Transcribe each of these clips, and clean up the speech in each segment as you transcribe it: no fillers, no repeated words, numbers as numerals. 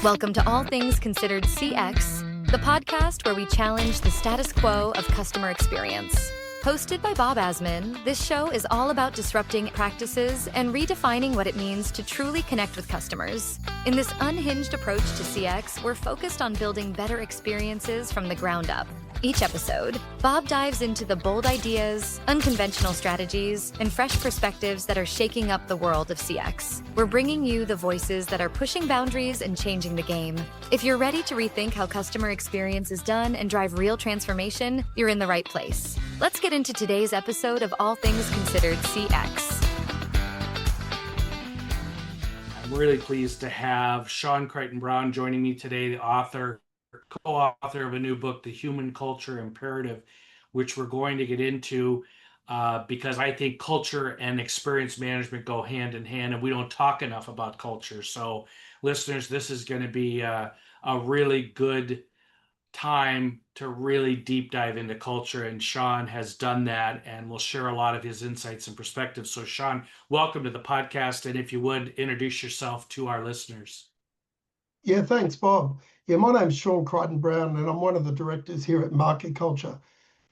Welcome to All Things Considered CX, the podcast where we challenge the status quo of customer experience. Hosted by Bob Azman, this show is all about disrupting practices and redefining what it means to truly connect with customers. In this unhinged approach to CX, we're focused on building better experiences from the ground up. Each episode, Bob dives into the bold ideas, unconventional strategies, and fresh perspectives that are shaking up the world of CX. We're bringing you the voices that are pushing boundaries and changing the game. If you're ready to rethink how customer experience is done and drive real transformation, you're in the right place. Let's get into today's episode of All Things Considered CX. I'm really pleased to have Sean Crichton-Browne joining me today, the co-author of a new book, The Human Culture Imperative, which we're going to get into because I think culture and experience management go hand in hand, and we don't talk enough about culture. So listeners, this is going to be a really good time to really deep dive into culture, and Sean has done that and will share a lot of his insights and perspectives. So Sean, welcome to the podcast, and if you would, introduce yourself to our listeners. Yeah, thanks, Bob. Yeah, my name's Sean Crichton-Browne, and I'm one of the directors here at Market Culture.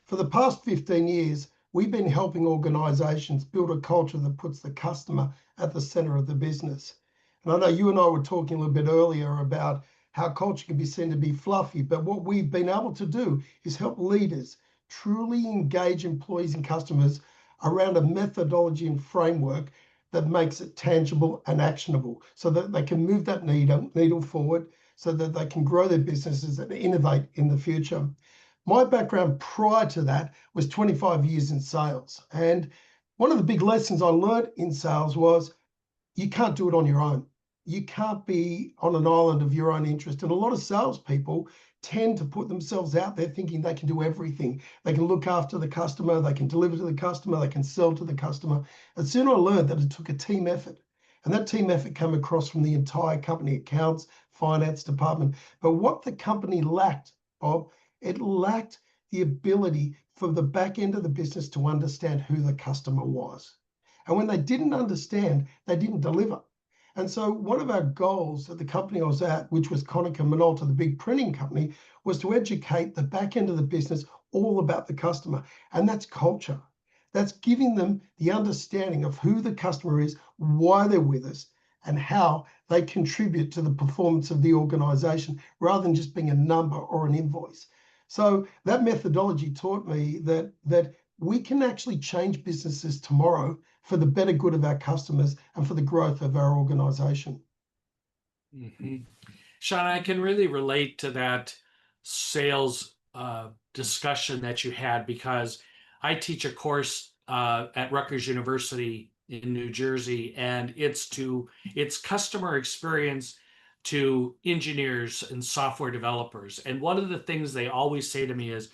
For the past 15 years, we've been helping organizations build a culture that puts the customer at the center of the business. And I know you and I were talking a little bit earlier about how culture can be seen to be fluffy, but what we've been able to do is help leaders truly engage employees and customers around a methodology and framework that makes it tangible and actionable so that they can move that needle forward, so that they can grow their businesses and innovate in the future. My background prior to that was 25 years in sales. And one of the big lessons I learned in sales was you can't do it on your own. You can't be on an island of your own interest. And a lot of salespeople tend to put themselves out there thinking they can do everything. They can look after the customer, they can deliver to the customer, they can sell to the customer. And soon I learned that it took a team effort. And that team effort came across from the entire company, accounts, finance department. But what the company lacked, Bob, it lacked the ability for the back end of the business to understand who the customer was. And when they didn't understand, they didn't deliver. And so one of our goals at the company I was at, which was Crichton-Browne, the big printing company, was to educate the back end of the business all about the customer. And that's culture. That's giving them the understanding of who the customer is, why they're with us, and how they contribute to the performance of the organization rather than just being a number or an invoice. So that methodology taught me that we can actually change businesses tomorrow for the better good of our customers and for the growth of our organization. Mm-hmm. Sean, I can really relate to that sales discussion that you had because I teach a course at Rutgers University in New Jersey, and it's customer experience to engineers and software developers. And one of the things they always say to me is,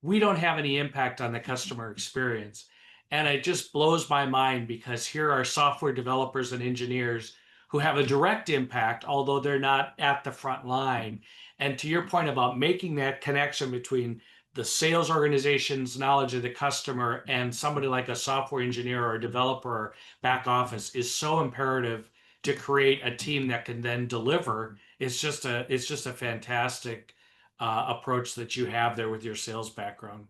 we don't have any impact on the customer experience. And it just blows my mind because here are software developers and engineers who have a direct impact, although they're not at the front line. And to your point about making that connection between the sales organization's knowledge of the customer and somebody like a software engineer or a developer or back office is so imperative to create a team that can then deliver. It's just a fantastic approach that you have there with your sales background.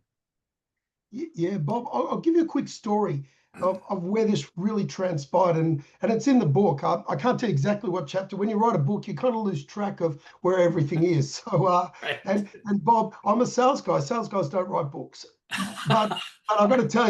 Yeah, Bob, I'll give you a quick story of where this really transpired, and it's in the book. I can't tell you exactly what chapter. When you write a book, you kind of lose track of where everything is. So, Right. and Bob, I'm a sales guy. Sales guys don't write books, but I've got to tell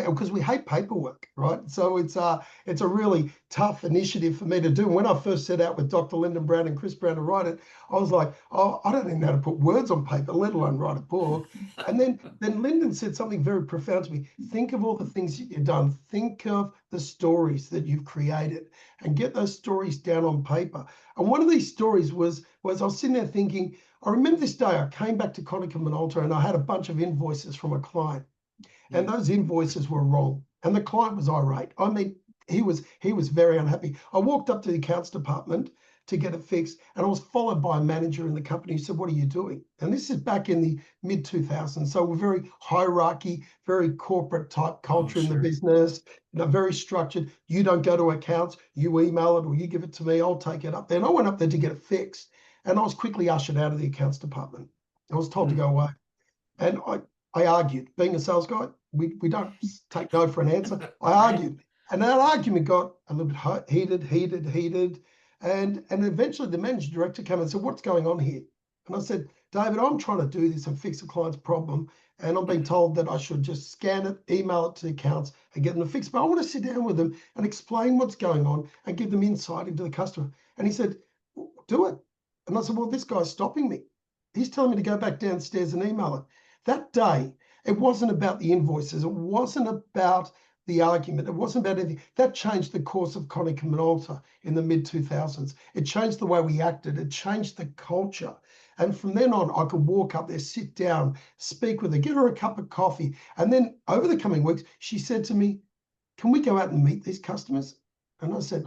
you, because we hate paperwork, right? So it's a really tough initiative for me to do. When I first set out with Dr. Lyndon Brown and Chris Brown to write it, I was like, oh, I don't even know how to put words on paper, let alone write a book. And then Lyndon said something very profound to me. Think of all the things that you've done. Think of the stories that you've created and get those stories down on paper. And one of these stories was I was sitting there thinking, I remember this day I came back to Crichton-Browne and I had a bunch of invoices from a client. And those invoices were wrong. And the client was irate. I mean, he was very unhappy. I walked up to the accounts department to get it fixed, and I was followed by a manager in the company who said, "What are you doing?" And this is back in the mid 2000s, so we're very hierarchy, very corporate type culture in the business, very structured. You don't go to accounts, you email it or you give it to me, I'll take it up there. And I went up there to get it fixed, and I was quickly ushered out of the accounts department. I was told to go away, and I argued. Being a sales guy, we don't take no for an answer. I argued, and that argument got a little bit heated. And eventually the managing director came and said, "What's going on here?" And I said, "David, I'm trying to do this and fix a client's problem, and I'm being told that I should just scan it, email it to the accounts and get them to fix it. But I want to sit down with them and explain what's going on and give them insight into the customer." And he said, "Do it." And I said, "Well, this guy's stopping me. He's telling me to go back downstairs and email it." That day, it wasn't about the invoices. It wasn't about the argument. It wasn't about anything. That changed the course of Konica Minolta in the mid 2000s. It changed the way we acted. It changed the culture. And from then on, I could walk up there, sit down, speak with her, get her a cup of coffee. And then over the coming weeks, she said to me, "Can we go out and meet these customers?" And I said,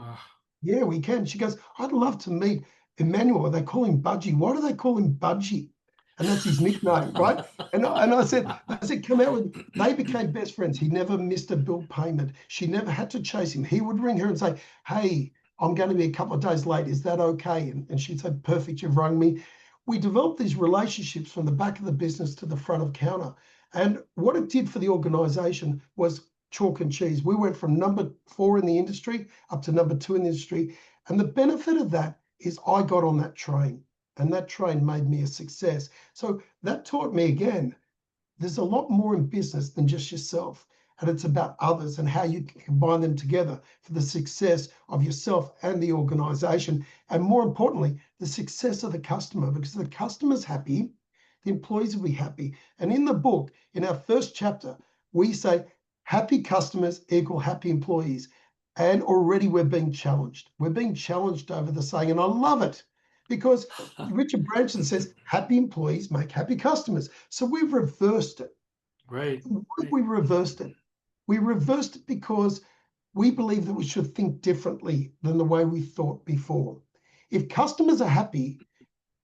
"Yeah, we can." She goes, "I'd love to meet Emmanuel. They call him Budgie. Why do they call him Budgie?" And that's his nickname, right? And I said, "Come out with." They became best friends. He never missed a bill payment. She never had to chase him. He would ring her and say, "Hey, I'm going to be a couple of days late. Is that okay?" And she'd say, "Perfect, you've rung me." We developed these relationships from the back of the business to the front of counter. And what it did for the organization was chalk and cheese. We went from number 4 in the industry up to number 2 in the industry. And the benefit of that is I got on that train. And that train made me a success. So that taught me again, there's a lot more in business than just yourself. And it's about others and how you can combine them together for the success of yourself and the organization. And more importantly, the success of the customer, because if the customer's happy, the employees will be happy. And in the book, in our first chapter, we say happy customers equal happy employees. And already we're being challenged. We're being challenged over the saying, and I love it. Because Richard Branson says, happy employees make happy customers. So we've reversed it. Right. We reversed it. We reversed it because we believe that we should think differently than the way we thought before. If customers are happy,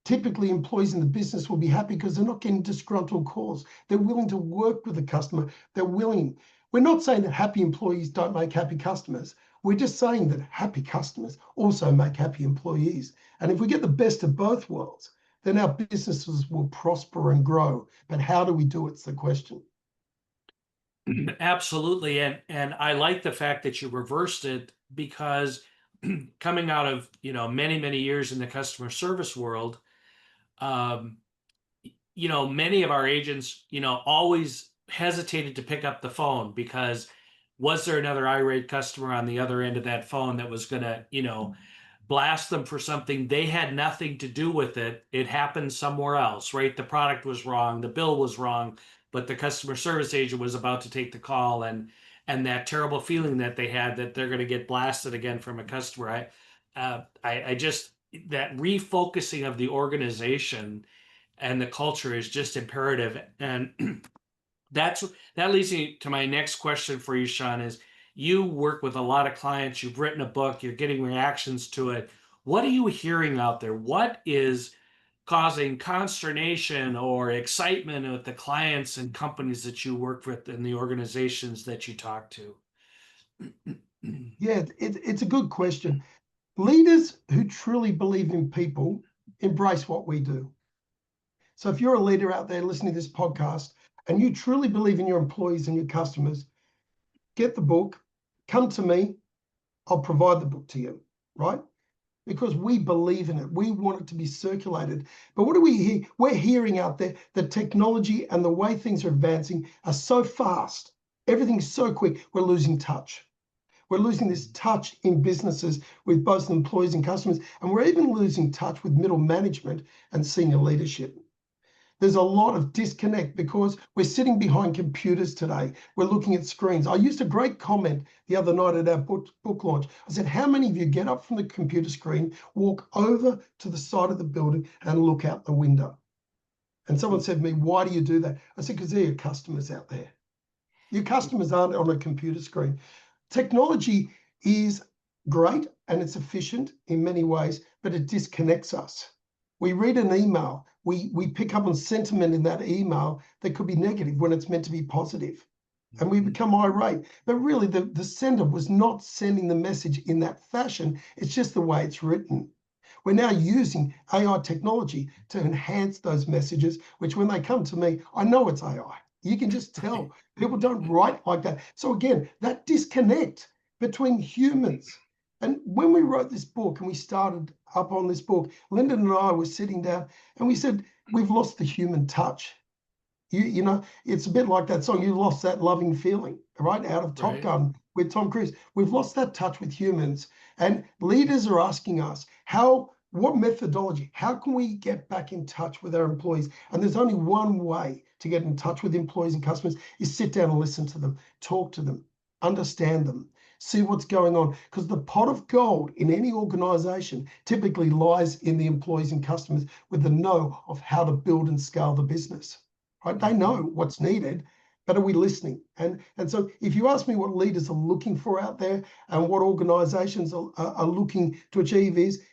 typically employees in the business will be happy because they're not getting disgruntled calls. They're willing to work with the customer. They're willing. We're not saying that happy employees don't make happy customers. We're just saying that happy customers also make happy employees. And if we get the best of both worlds, then our businesses will prosper and grow. But how do we do it's the question. Absolutely. And I like the fact that you reversed it, because coming out of, many, many years in the customer service world, many of our agents, always hesitated to pick up the phone because was there another irate customer on the other end of that phone that was going to, blast them for something they had nothing to do with it. It happened somewhere else, right? The product was wrong, the bill was wrong, but the customer service agent was about to take the call, and that terrible feeling that they had that they're going to get blasted again from a customer. I just, that refocusing of the organization and the culture is just imperative. And that leads me to my next question for you, Sean, is you work with a lot of clients, you've written a book, you're getting reactions to it. What are you hearing out there? What is causing consternation or excitement with the clients and companies that you work with and the organizations that you talk to? Yeah, it's a good question. Leaders who truly believe in people embrace what we do. So if you're a leader out there listening to this podcast and you truly believe in your employees and your customers, get the book, come to me, I'll provide the book to you, right? Because we believe in it. We want it to be circulated. But what do we hear? We're hearing out there that technology and the way things are advancing are so fast. Everything's so quick, we're losing touch. We're losing this touch in businesses with both employees and customers, and we're even losing touch with middle management and senior leadership. There's a lot of disconnect because we're sitting behind computers today. We're looking at screens. I used a great comment the other night at our book launch. I said, how many of you get up from the computer screen, walk over to the side of the building and look out the window? And someone said to me, why do you do that? I said, because they're your customers out there. Your customers aren't on a computer screen. Technology is great and it's efficient in many ways, but it disconnects us. We read an email, we pick up on sentiment in that email that could be negative when it's meant to be positive. And we become irate. But really, the sender was not sending the message in that fashion. It's just the way it's written. We're now using AI technology to enhance those messages, which when they come to me, I know it's AI. You can just tell. People don't write like that. So again, that disconnect between humans. And when we wrote this book and we started up on this book, Lyndon and I were sitting down and we said, we've lost the human touch. You know, it's a bit like that song, you lost that loving feeling, right? Out of Top Gun with Tom Cruise. We've lost that touch with humans. And leaders are asking us, what methodology, how can we get back in touch with our employees? And there's only one way to get in touch with employees and customers is sit down and listen to them, talk to them, understand them, see what's going on. Because the pot of gold in any organization typically lies in the employees and customers with the know of how to build and scale the business. Right? They know what's needed, but are we listening? And so if you ask me what leaders are looking for out there and what organizations are looking to achieve is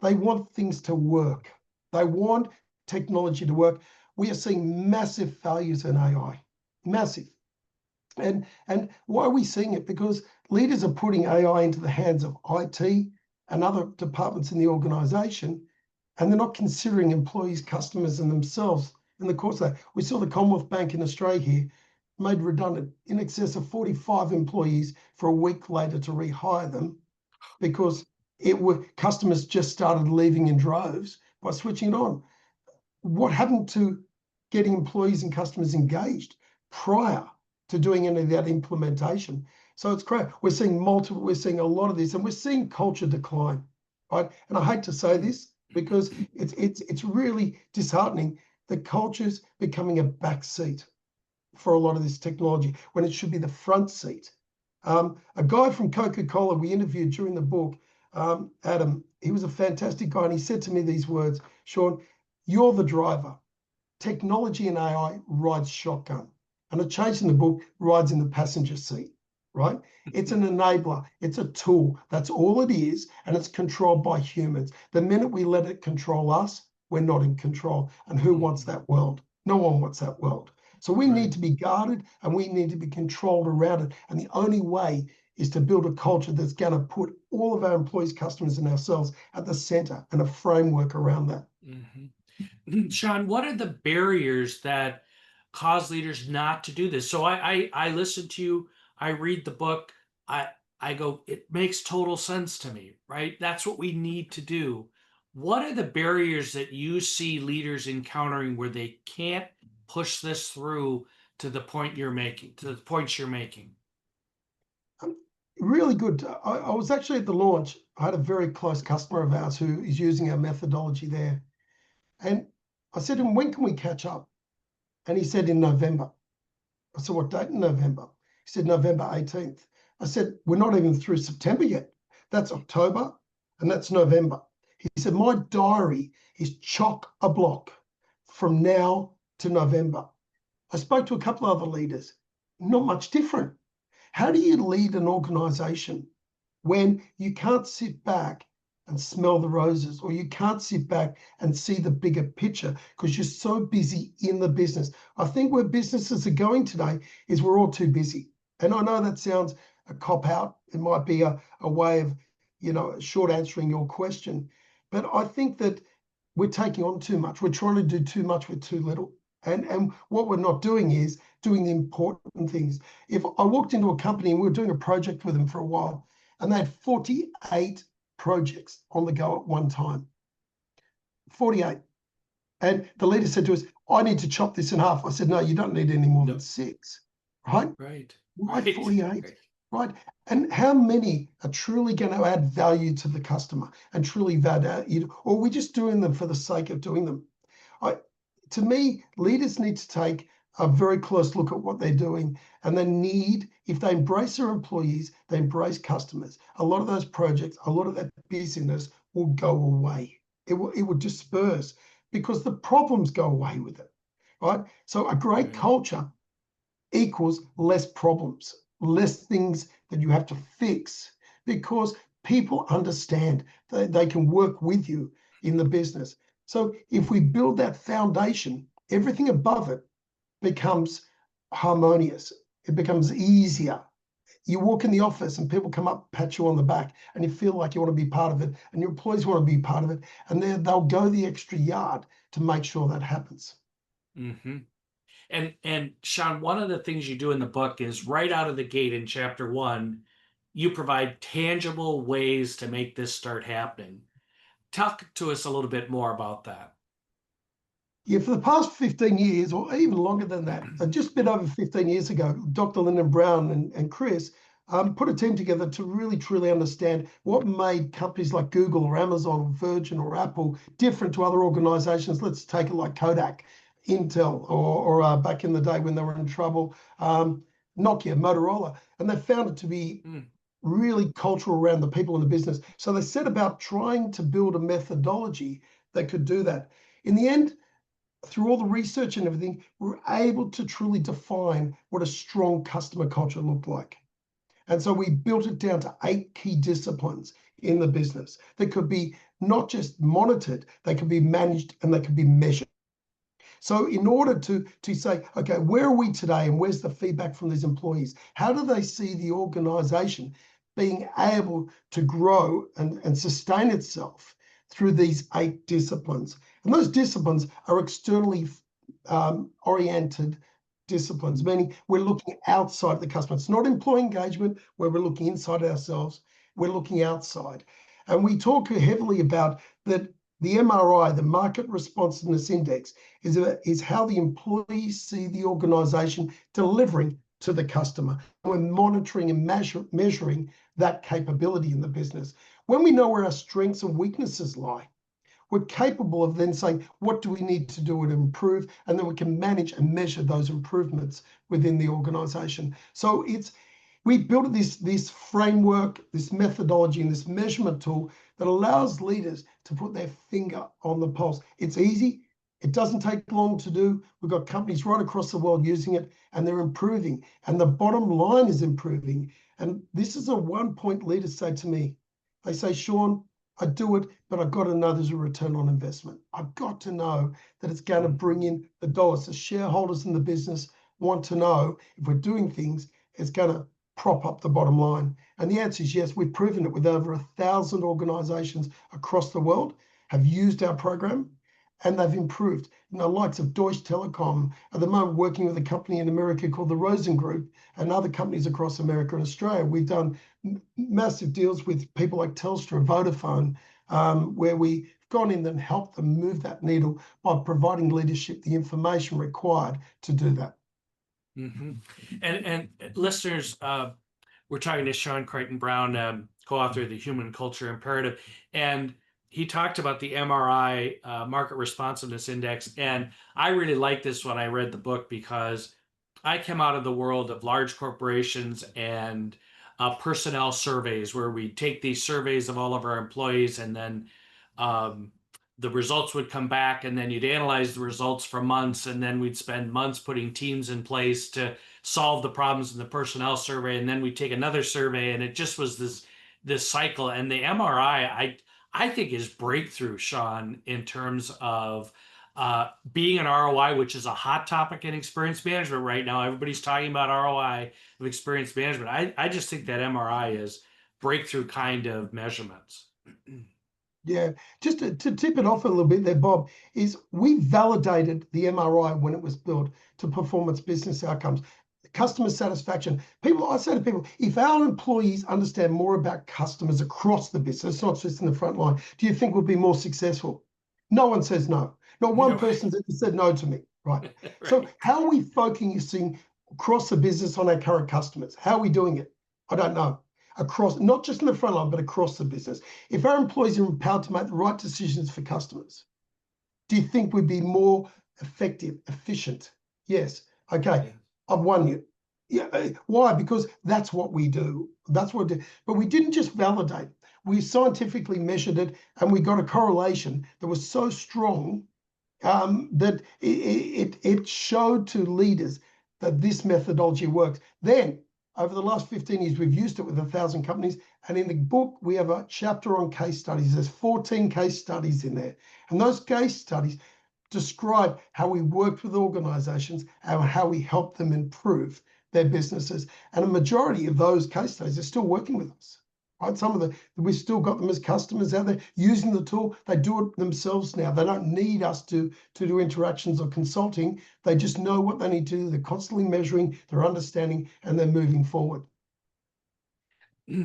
they want things to work. They want technology to work. We are seeing massive values in AI, massive. And why are we seeing it? Because leaders are putting AI into the hands of IT and other departments in the organization, and they're not considering employees, customers, and themselves. In the course of that, we saw the Commonwealth Bank in Australia here made redundant in excess of 45 employees for a week later to rehire them because customers just started leaving in droves by switching it on. What happened to getting employees and customers engaged prior to doing any of that implementation? So it's great. We're seeing a lot of this, and we're seeing culture decline, right? And I hate to say this because it's really disheartening. The culture's becoming a back seat for a lot of this technology when it should be the front seat. A guy from Coca-Cola we interviewed during the book, Adam, he was a fantastic guy, and he said to me these words, Sean, you're the driver. Technology and AI rides shotgun. And a change in the book rides in the passenger seat, right? It's an enabler. It's a tool. That's all it is. And it's controlled by humans. The minute we let it control us, we're not in control. And who wants that world? No one wants that world. So we need to be guarded and we need to be controlled around it. And the only way is to build a culture that's going to put all of our employees, customers, and ourselves at the center and a framework around that. Sean, what are the barriers that cause leaders not to do this? So I listen to you, I read the book, I go, it makes total sense to me, right? That's what we need to do. What are the barriers that you see leaders encountering where they can't push this through to the point you're making, to the points you're making? Really good. I was actually at the launch. I had a very close customer of ours who is using our methodology there. And I said to him, when can we catch up? And he said, in November. I said, what date in November? He said, November 18th. I said, we're not even through September yet. That's October and that's November. He said, my diary is chock-a-block from now to November. I spoke to a couple of other leaders, not much different. How do you lead an organization when you can't sit back and smell the roses, or you can't sit back and see the bigger picture because you're so busy in the business? I think where businesses are going today is we're all too busy. And I know that sounds a cop-out. It might be a way of, short answering your question. But I think that we're taking on too much. We're trying to do too much with too little. And what we're not doing is doing the important things. If I walked into a company and we were doing a project with them for a while, and they had 48 projects on the go at one time. 48. And the leader said to us, I need to chop this in half. I said, no, you don't need any more than 6. Right? Why 48? Right. And how many are truly going to add value to the customer and truly value, or are we just doing them for the sake of doing them? To me, leaders need to take a very close look at what they're doing, and they need, if they embrace their employees, they embrace customers, a lot of those projects, a lot of that busyness will go away. It will disperse because the problems go away with it, right? So a great culture equals less problems, less things that you have to fix, because people understand that they can work with you in the business. So if we build that foundation, everything above it becomes harmonious. It becomes easier. You walk in the office and people come up, pat you on the back, and you feel like you want to be part of it, and your employees want to be part of it, and they'll go the extra yard to make sure that happens. Mm-hmm. And Sean, one of the things you do in the book is right out of the gate in chapter 1, you provide tangible ways to make this start happening. Talk to us a little bit more about that. Yeah, for the past 15 years, or even longer than that, just a bit over 15 years ago, Dr. Lyndon Brown and Chris put a team together to really, truly understand what made companies like Google or Amazon or Virgin or Apple different to other organizations. Let's take it like Kodak, Intel, or back in the day when they were in trouble, Nokia, Motorola. And they found it to be really cultural around the people in the business. So they set about trying to build a methodology that could do that. In the end, through all the research and everything, we're able to truly define what a strong customer culture looked like. And so we built it down to 8 key disciplines in the business that could be not just monitored, they could be managed and they could be measured. So in order to say, okay, where are we today and where's the feedback from these employees? How do they see the organization being able to grow and sustain itself through these 8 disciplines? And those disciplines are externally oriented disciplines, meaning we're looking outside the customer. It's not employee engagement where we're looking inside ourselves, we're looking outside. And we talk heavily about that the MRI, the Market Responsiveness Index, is how the employees see the organization delivering to the customer. We're monitoring and measuring that capability in the business. When we know where our strengths and weaknesses lie, we're capable of then saying, what do we need to do to improve? And then we can manage and measure those improvements within the organization. So we built this framework, this methodology, and this measurement tool that allows leaders to put their finger on the pulse. It's easy. It doesn't take long to do. We've got companies right across the world using it, and they're improving. And the bottom line is improving. And this is a one-point leaders say to me. They say, Sean, I do it, but I've got to know there's a return on investment. I've got to know that it's going to bring in the dollars. The shareholders in the business want to know if we're doing things, it's going to prop up the bottom line. And the answer is yes. We've proven it with over 1,000 organizations across the world have used our program and they've improved. You know, likes of Deutsche Telekom, at the moment working with a company in America called the Rosen Group and other companies across America and Australia. We've done massive deals with people like Telstra, Vodafone, where we've gone in and helped them move that needle by providing leadership the information required to do that. Mm-hmm. And listeners, we're talking to Sean Crichton-Browne, co-author of the Human Culture Imperative, and he talked about the MRI, Market Responsiveness Index, and I really liked this when I read the book because I came out of the world of large corporations and personnel surveys where we take these surveys of all of our employees and then the results would come back and then you'd analyze the results for months and then we'd spend months putting teams in place to solve the problems in the personnel survey and then we'd take another survey and it just was this cycle. And the MRI I think is breakthrough, Sean, in terms of being an ROI, which is a hot topic in experience management right now. Everybody's talking about ROI of experience management. I just think that MRI is breakthrough kind of measurements. Yeah, just to tip it off a little bit there, Bob, is we validated the MRI when it was built to performance business outcomes, customer satisfaction. I say to people, if our employees understand more about customers across the business, not just in the front line, do you think we'll be more successful? No one says no. Not one person's ever said no to me, right? Right. So how are we focusing across the business on our current customers? How are we doing it? I don't know. Across, not just in the front line, but across the business. If our employees are empowered to make the right decisions for customers, do you think we'd be more effective, efficient? Yes. Okay, I've won you. Yeah. Why? Because that's what we do. That's what we do. But we didn't just validate. We scientifically measured it, and we got a correlation that was so strong that it showed to leaders that this methodology works. Then over the last 15 years, we've used it with 1,000 companies. And in the book, we have a chapter on case studies. There's 14 case studies in there. And those case studies describe how we worked with organizations and how we helped them improve their businesses. And a majority of those case studies are still working with us. Right? Some of the, we've still got them as customers out there using the tool. They do it themselves now. They don't need us to do interactions or consulting. They just know what they need to do. They're constantly measuring, they're understanding, and they're moving forward.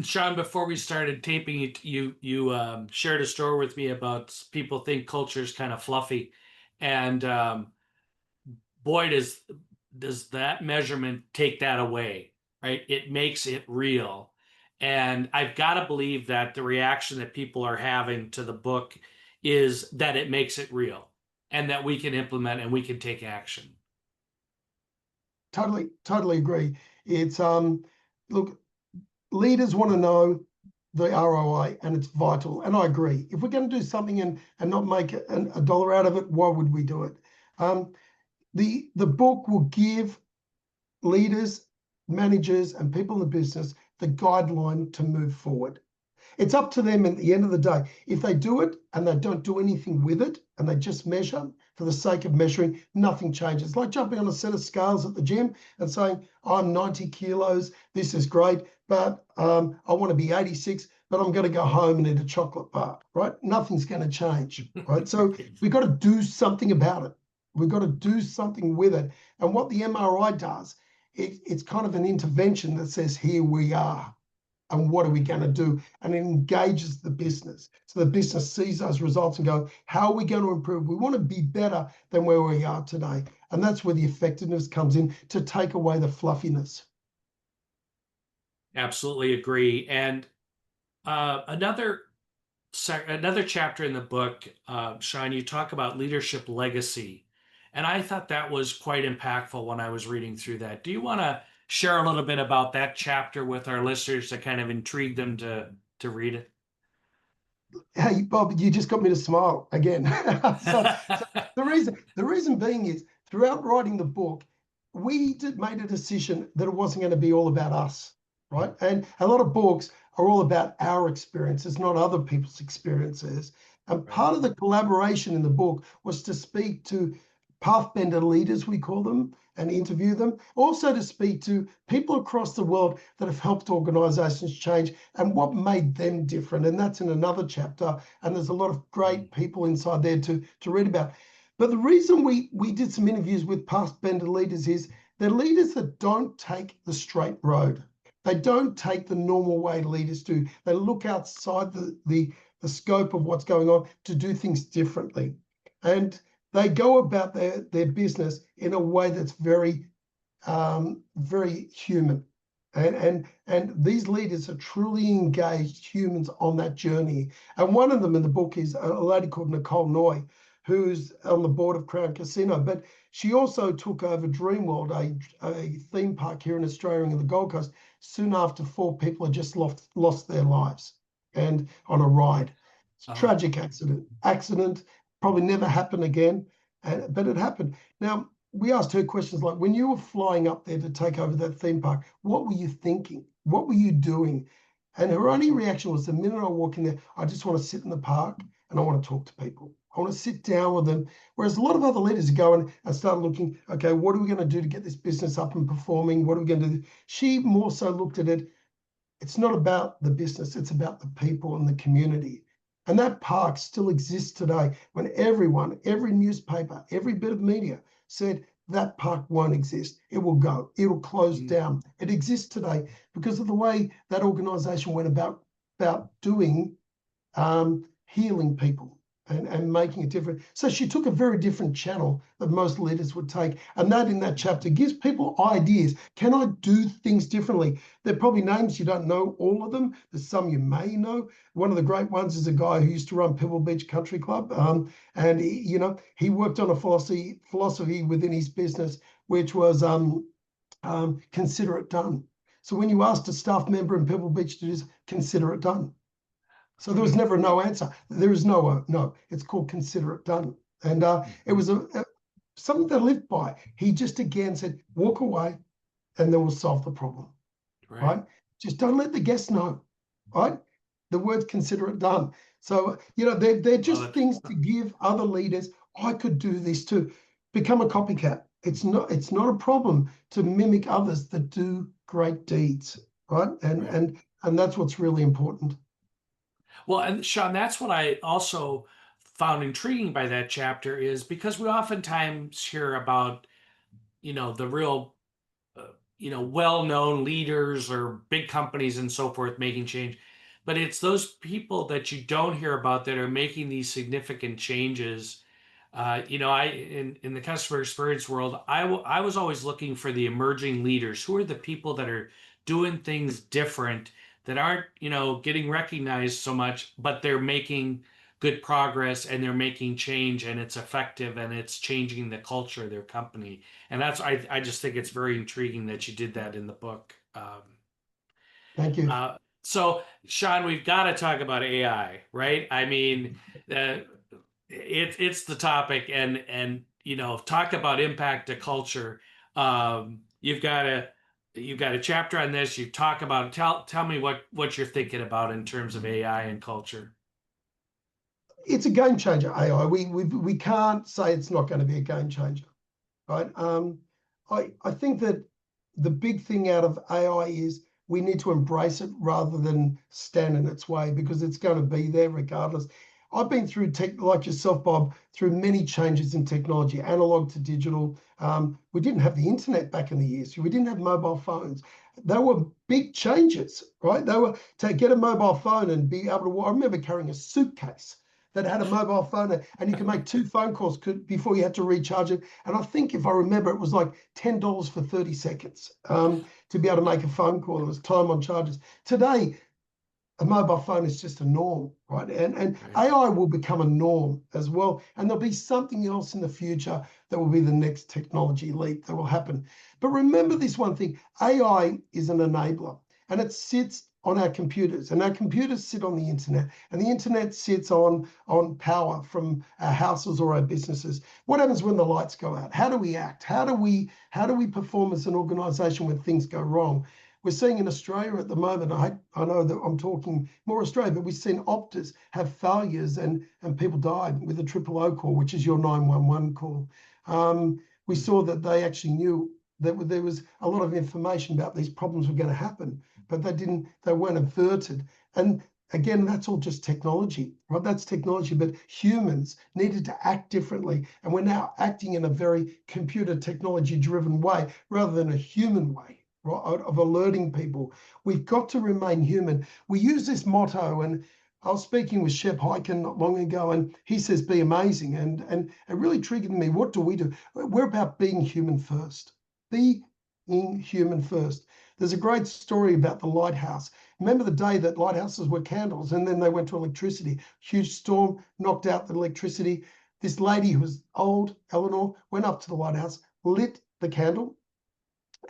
Sean, before we started taping, you shared a story with me about people think culture is kind of fluffy, and boy, does that measurement take that away, right? It makes it real. And I've got to believe that the reaction that people are having to the book is that it makes it real and that we can implement and we can take action. Totally agree. It's look, leaders want to know the ROI, and it's vital. And I agree. If we're going to do something and not make a dollar out of it, why would we do it? The book will give leaders, managers, and people in the business the guideline to move forward. It's up to them at the end of the day. If they do it and they don't do anything with it and they just measure for the sake of measuring, nothing changes. It's like jumping on a set of scales at the gym and saying, I'm 90 kilos, this is great, but I want to be 86, but I'm going to go home and eat a chocolate bar, right? Nothing's going to change, right? So we've got to do something about it. We've got to do something with it. And what the MRI does, it's kind of an intervention that says, here we are, and what are we going to do? And it engages the business. So the business sees those results and go, how are we going to improve? We want to be better than where we are today. And that's where the effectiveness comes in, to take away the fluffiness. Absolutely agree. And another chapter in the book, Sean, you talk about leadership legacy. And I thought that was quite impactful when I was reading through that. Do you want to share a little bit about that chapter with our listeners to kind of intrigue them to read it? Hey, Bob, you just got me to smile again. so the reason being is, throughout writing the book, we made a decision that it wasn't going to be all about us, right? And a lot of books are all about our experiences, not other people's experiences. And part of the collaboration in the book was to speak to pathbender leaders, we call them, and interview them. Also to speak to people across the world that have helped organizations change and what made them different. And that's in another chapter. And there's a lot of great people inside there to read about. But the reason we did some interviews with pathbender leaders is they're leaders that don't take the straight road. They don't take the normal way leaders do. They look outside the scope of what's going on to do things differently. And they go about their business in a way that's very, very human. And these leaders are truly engaged humans on that journey. And one of them in the book is a lady called Nicole Noy, who's on the board of Crown Casino. But she also took over Dreamworld, a theme park here in Australia and the Gold Coast, soon after 4 people had just lost their lives and on a ride. It's a tragic accident. Probably never happen again, but it happened. Now, we asked her questions like, when you were flying up there to take over that theme park, what were you thinking? What were you doing? And her only reaction was, the minute I walk in there, I just want to sit in the park and I want to talk to people. I want to sit down with them. Whereas a lot of other leaders go and start looking, okay, what are we going to do to get this business up and performing? What are we going to do? She more so looked at it, it's not about the business, it's about the people and the community. And that park still exists today, when everyone, every newspaper, every bit of media said that park won't exist. It will go. It'll close down. It exists today because of the way that organization went about doing healing people and making it different. So she took a very different channel that most leaders would take. And that in that chapter gives people ideas. Can I do things differently? There are probably names you don't know, all of them. There's some you may know. One of the great ones is a guy who used to run Pebble Beach Country Club. And he worked on a philosophy within his business, which was consider it done. So when you asked a staff member in Pebble Beach to do this, consider it done. So there was never a no answer. There is no no. It's called consider it done. And it was something they lived by. He just again said, walk away and then we'll solve the problem. right? Just don't let the guests know, right? The words consider it done. So, they're just things to give other leaders. I could do this too. Become a copycat. It's not a problem to mimic others that do great deeds, right? And that's what's really important. Well, and Sean, that's what I also found intriguing by that chapter is because we oftentimes hear about, the real, well-known leaders or big companies and so forth making change. But it's those people that you don't hear about that are making these significant changes. In the customer experience world, I was always looking for the emerging leaders. Who are the people that are doing things different that aren't, getting recognized so much, but they're making good progress and they're making change and it's effective and it's changing the culture of their company. And I just think it's very intriguing that you did that in the book. Thank you. So, Sean, we've got to talk about AI, right? I mean, it's the topic, and talk about impact to culture. You've got a chapter on this. You talk about tell me what you're thinking about in terms of AI and culture. It's a game changer, AI. We can't say it's not going to be a game changer, right? I think that the big thing out of AI is we need to embrace it rather than stand in its way, because it's going to be there regardless. I've been through tech, like yourself, Bob, through many changes in technology, analog to digital. We didn't have the internet back in the years. We didn't have mobile phones. They were big changes, right? They were to get a mobile phone and be able to. I remember carrying a suitcase that had a mobile phone, and you could make 2 phone calls before you had to recharge it. And I think, if I remember, it was like $10 for 30 seconds to be able to make a phone call. It was time on charges. Today, a mobile phone is just a norm, right? And AI will become a norm as well. And there'll be something else in the future that will be the next technology leap that will happen. But remember this one thing, AI is an enabler, and it sits on our computers, and our computers sit on the internet, and the internet sits on power from our houses or our businesses. What happens when the lights go out? How do we act? How do we perform as an organization when things go wrong? We're seeing in Australia at the moment, I know that I'm talking more Australia, but we've seen Optus have failures and people died with a 000 call, which is your 911 call. We saw that they actually knew that there was a lot of information about these problems were going to happen, but they weren't averted. And again, that's all just technology, right? That's technology, but humans needed to act differently. And we're now acting in a very computer technology driven way rather than a human way, right, of alerting people. We've got to remain human. We use this motto, and I was speaking with Shep Hyken not long ago, and he says, be amazing. And it really triggered me. What do we do? We're about being human first. Being human first. There's a great story about the lighthouse. Remember the day that lighthouses were candles and then they went to electricity. Huge storm knocked out the electricity. This lady who was old, Eleanor, went up to the lighthouse, lit the candle,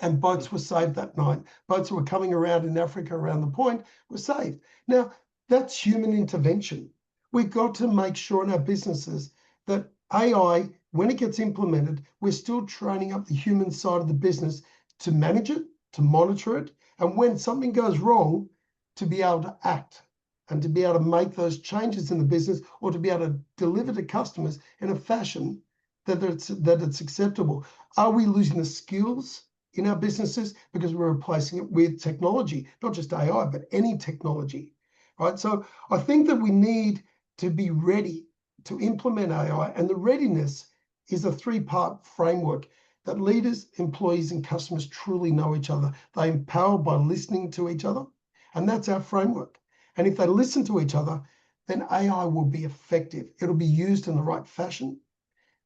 and boats were saved that night. Boats that were coming around in Africa around the point were saved. Now, that's human intervention. We've got to make sure in our businesses that AI, when it gets implemented, we're still training up the human side of the business to manage it, to monitor it, and when something goes wrong, to be able to act and to be able to make those changes in the business, or to be able to deliver to customers in a fashion that it's acceptable. Are we losing the skills in our businesses because we're replacing it with technology, not just AI, but any technology, right? So I think that we need to be ready to implement AI, and the readiness is a 3-part framework that leaders, employees, and customers truly know each other. They empower by listening to each other, and that's our framework. And if they listen to each other, then AI will be effective. It'll be used in the right fashion,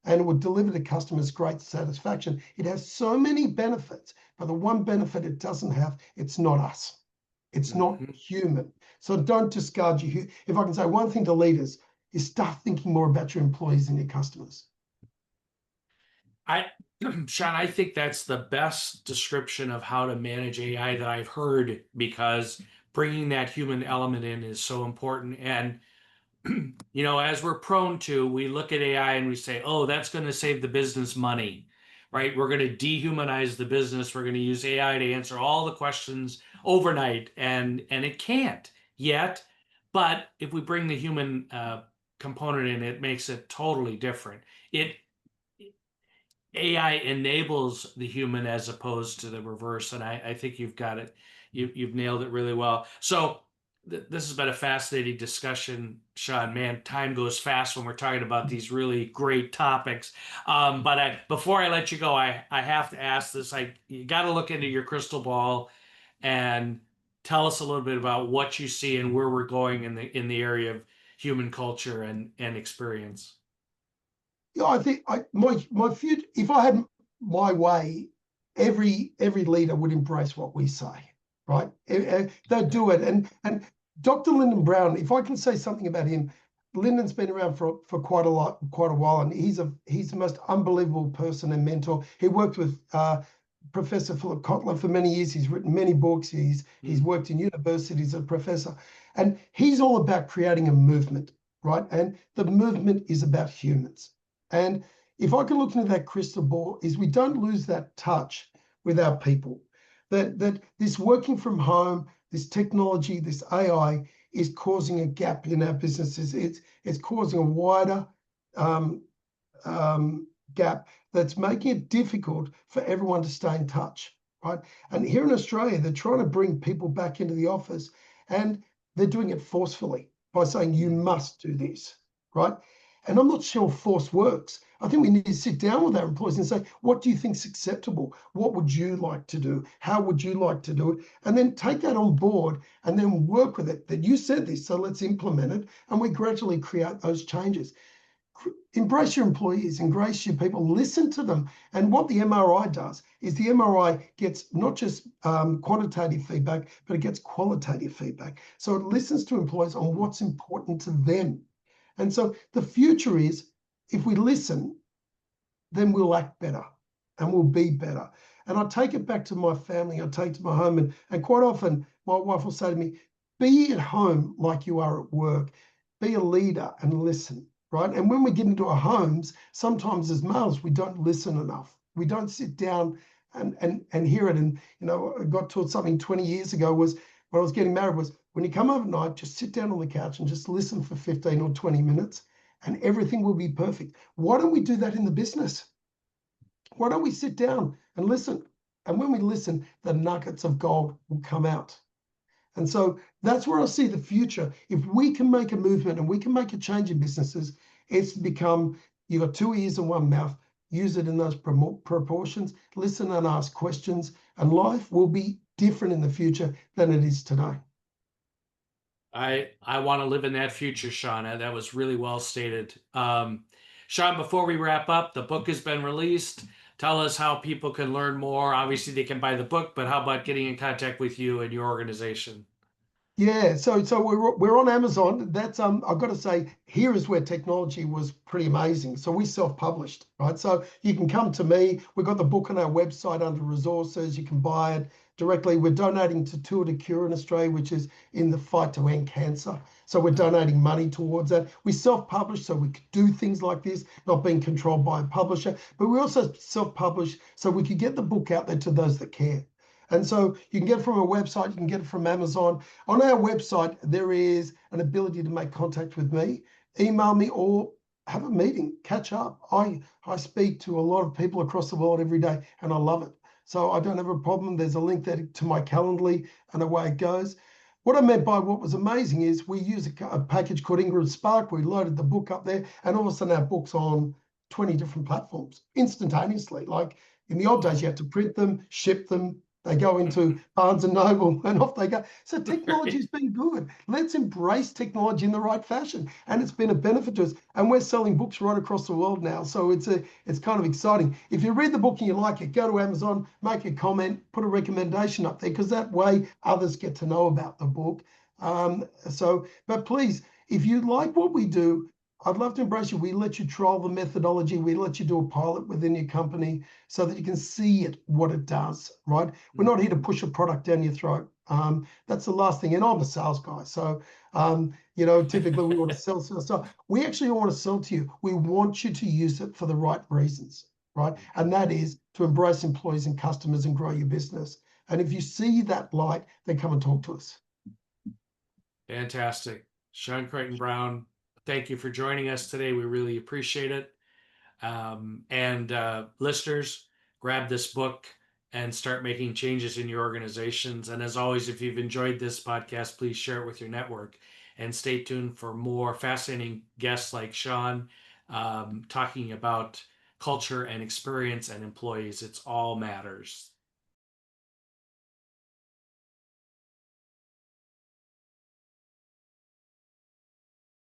and it will deliver to customers great satisfaction. It has so many benefits, but the one benefit it doesn't have, it's not us. It's not human. So don't discard you. If I can say one thing to leaders, is start thinking more about your employees and your customers. Sean, I think that's the best description of how to manage AI that I've heard, because bringing that human element in is so important. And, as we're prone to, we look at AI and we say, oh, that's going to save the business money, right? We're going to dehumanize the business. We're going to use AI to answer all the questions overnight, and it can't yet. But if we bring the human component in, it makes it totally different. AI enables the human as opposed to the reverse, and I think you've got it. You've nailed it really well. So this has been a fascinating discussion, Sean. Man, time goes fast when we're talking about these really great topics. But before I let you go, I have to ask this. You got to look into your crystal ball and tell us a little bit about what you see and where we're going in the area of human culture and experience. Yeah, I think my future, if I had my way, every leader would embrace what we say, right? They'd do it. And Dr. Lyndon-Browne, if I can say something about him, Lyndon's been around for quite a while, and he's the most unbelievable person and mentor. He worked with Professor Philip Kotler for many years. He's written many books. He's worked in universities as a professor, and he's all about creating a movement, right? And the movement is about humans. And if I can look into that crystal ball, is we don't lose that touch with our people. That this working from home, this technology, this AI is causing a gap in our businesses. It's causing a wider gap that's making it difficult for everyone to stay in touch, right? And here in Australia, they're trying to bring people back into the office, and they're doing it forcefully by saying you must do this, right? And I'm not sure force works. I think we need to sit down with our employees and say, what do you think is acceptable? What would you like to do? How would you like to do it? And then take that on board and then work with it. That you said this, so let's implement it. And we gradually create those changes. Embrace your employees, embrace your people, listen to them. And what the MRI does is the MRI gets not just quantitative feedback, but it gets qualitative feedback. So it listens to employees on what's important to them. And so the future is, if we listen, then we'll act better and we'll be better. And I take it back to my family, I take it to my home, and quite often my wife will say to me, be at home like you are at work, be a leader and listen, right? And when we get into our homes, sometimes as males, we don't listen enough. We don't sit down and hear it. And, you know, I got taught something 20 years ago was, when I was getting married, was when you come over at night, just sit down on the couch and just listen for 15 or 20 minutes and everything will be perfect. Why don't we do that in the business? Why don't we sit down and listen? And when we listen, the nuggets of gold will come out. And so that's where I see the future. If we can make a movement and we can make a change in businesses, it's become, you've got 2 ears and 1 mouth, use it in those proportions, listen and ask questions, and life will be different in the future than it is today. I want to live in that future, Sean. That was really well stated. Sean, before we wrap up, the book has been released. Tell us how people can learn more. Obviously, they can buy the book, but how about getting in contact with you and your organization? Yeah, so we're on Amazon. That's I've got to say, here is where technology was pretty amazing. So we self-published, right? So you can come to me. We've got the book on our website under resources. You can buy it directly. We're donating to Tour de Cure in Australia, which is in the fight to end cancer. So we're donating money towards that. We self-publish so we could do things like this, not being controlled by a publisher. But we also self-publish so we could get the book out there to those that care. And so you can get it from our website, you can get it from Amazon. On our website, there is an ability to make contact with me, email me, or have a meeting, catch up. I speak to a lot of people across the world every day, and I love it. So I don't have a problem. There's a link there to my Calendly, and away it goes. What I meant by what was amazing is we use a package called Ingram Spark. We loaded the book up there, and all of a sudden our book's on 20 different platforms instantaneously. Like in the old days, you had to print them, ship them, they go into Barnes and Noble and off they go. So technology's been good. Let's embrace technology in the right fashion. And it's been a benefit to us. And we're selling books right across the world now. So it's kind of exciting. If you read the book and you like it, go to Amazon, make a comment, put a recommendation up there, because that way others get to know about the book. But please, if you like what we do, I'd love to embrace you. We let you trial the methodology. We let you do a pilot within your company so that you can see it, what it does, right? We're not here to push a product down your throat. That's the last thing. And I'm a sales guy. So, typically we want to sell stuff. We actually want to sell to you. We want you to use it for the right reasons, right? And that is to embrace employees and customers and grow your business. And if you see that light, then come and talk to us. Fantastic. Sean Crichton-Browne, thank you for joining us today. We really appreciate it. And listeners, grab this book and start making changes in your organizations. And as always, if you've enjoyed this podcast, please share it with your network and stay tuned for more fascinating guests like Sean talking about culture and experience and employees. It's all matters.